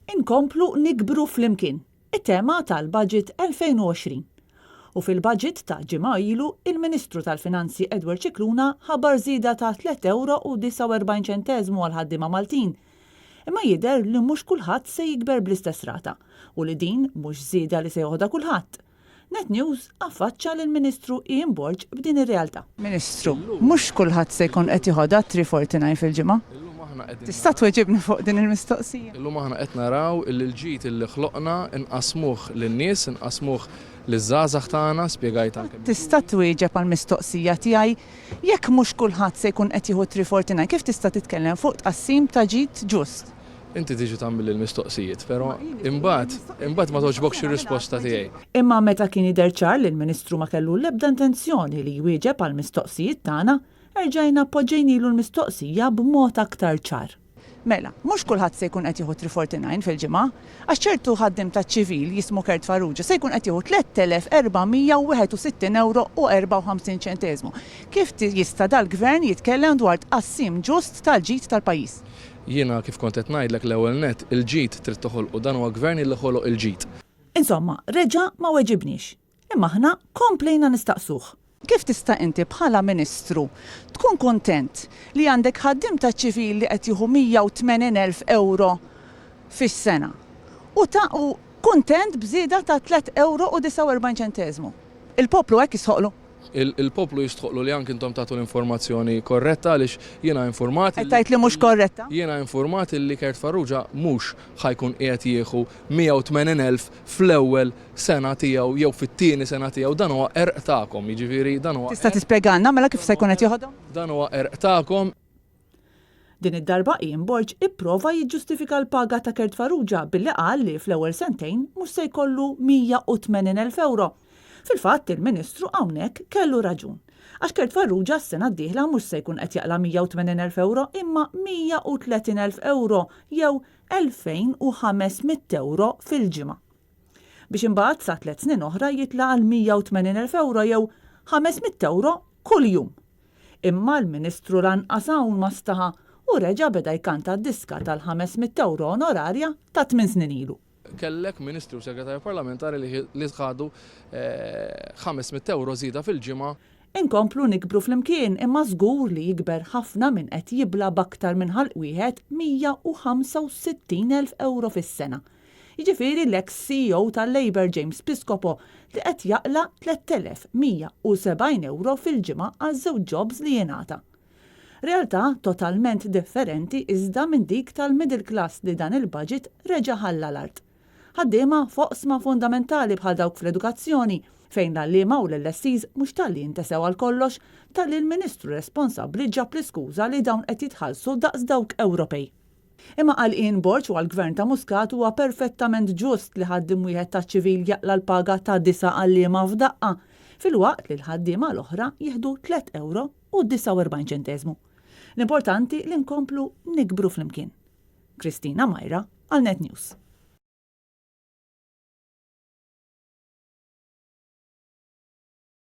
Inkomplu nikbru flimkien, it-tema tal-Budget 2020. U fil-budget ta' ġimgħa ilu, il-Ministru tal-Finanzi Edward Scicluna ħabar żieda ta' €3.49 għal ħaddiema Maltin. Imma jidher li mhux kulħadd se jikber bl-istess rata u li din mhux żieda li se joħodha kulħadd. Net News affaċċa lill-Ministru Ian Borg b'din ir-realtà. Ministru, mhux kulħadd se jkun qed jieħodha 349 fil-ġimgħa? Tista' tweġibni fuq din il-mistoqsija? Illum aħna qed naraw il-ġid li ħloqna inqasmuh lin-nies, inqasmuh liż-żgħażagħ tagħna, spjegajt anke. Tista' twieġeb għall-mistoqsija tiegħi jekk mhux kulħadd se jkun qed jieħu 349, kif tista' titkellem fuq tqassim ta' ġid ġust? Inti tiġi tagħmel il-mistoqsijiet, però imbagħad ma toġbokx ir-risposta tiegħi. Imma meta kien jidher ċar li l-Ministru ma kellu l-ebda intenzjoni li jwieġeb għall-mistoqsijiet tagħna, erġajna poġġejnilu l-mistoqsija b'mod aktar ċar. Mela, mhux kulħadd se jkun qed jieħu 349 fil-ġimgħa, għax ċertu ħaddiem taċ-ċivil jismu Kert Farrugia se jkun qed jieħu €3,461.54. Kif jista' dal-Gvern jitkellem dwar tqassim ġust tal-ġid tal-pajjiż? Jiena kif kont qed ngħidlek l-ewwel nett il-ġid trid toħolqu dan huwa gvern li ħoloq il-ġid. Insomma, reġa' ma weġibniex. Imma aħna komplejna nistaqsuh. Kif tista' inti bħala Ministru tkun kontent li għandek ħaddim taċ-ċivil li qed jieħu €180,000 fis-sena u kuntent bżieda ta' €3.49? Il-poplu hekk jisħoqlu. Il-poplu jistħoqlu li anke intom tagħtu l-informazzjoni korretta għaliex jiena informat. Qed tgħid li mhux korretta? Jiena informat li Kert Farrugia mhux ħajkun qiegħed jieħu 180,000 fl-ewwel sena tiegħu jew fit-tieni sena tiegħu, dan huwa erq tagħkom, jiġifieri dan huwa. Tista' tispjegana mela kif se jkun qed joħodhom? Dan huwa erq tagħkom. Din id-darba Ian Borg ipprova jiġġustifika l-paga ta' Kert Farrugia billi qal li fl-ewwel sentejn mhux se jkollu €180,000. Fil-fatt il-Ministru hawnhekk kellu raġun. Għax Kert Farrugia s-sena d-dieħla mhux se jkun qed jaqla €180,000 imma €130,000 jew €2,500 fil-ġimgħa. Biex imbagħad sa 3 snin oħra jitla' għal €180,000 jew €500 kull jum. Imma l-Ministru lanqas hawn ma staħa u reġa' beda jkanta d-diska tal-€500 onorarja ta' 8 snin ilu. Kellek Ministru Segretarju Parlamentari li tħadu €500 żieda fil-ġimgħa. Inkomplu nikbru flimkien imma żgur li jikber ħafna minn qed jibla b'aktar minn ħalq wieħed €165,000 fis-sena. Jiġifieri l-ex CEO tal-Labour James Piscopo li qed jaqla €3,170 fil-ġimgħa għal żewġ jobs li jingħata. Realtà totalment differenti iżda minn dik tal-middle class li dan il-budget reġa' ħalla l-art. Ħaddiema foqsma fundamentali bħal dawk fl-edukazzjoni fejn l-għalliema u l-LSEs mhux tal-li jintesew għal kollox tal-li l-Ministru responsabbli ġab l-iskuża li dawn qed jitħallsu daqs dawk Ewropej. Imma għal Ian Borg u għall-Gvern ta' Muscat huwa perfettament ġust li ħaddim wieħed taċ-ċivil jaqla l-paga ta' 9 għalliema f'daqqa, filwaqt li l-ħaddiema l-oħra jieħdu €3.49. L-importanti li nkomplu nikbru flimkien. Kristina Majra għal Net News.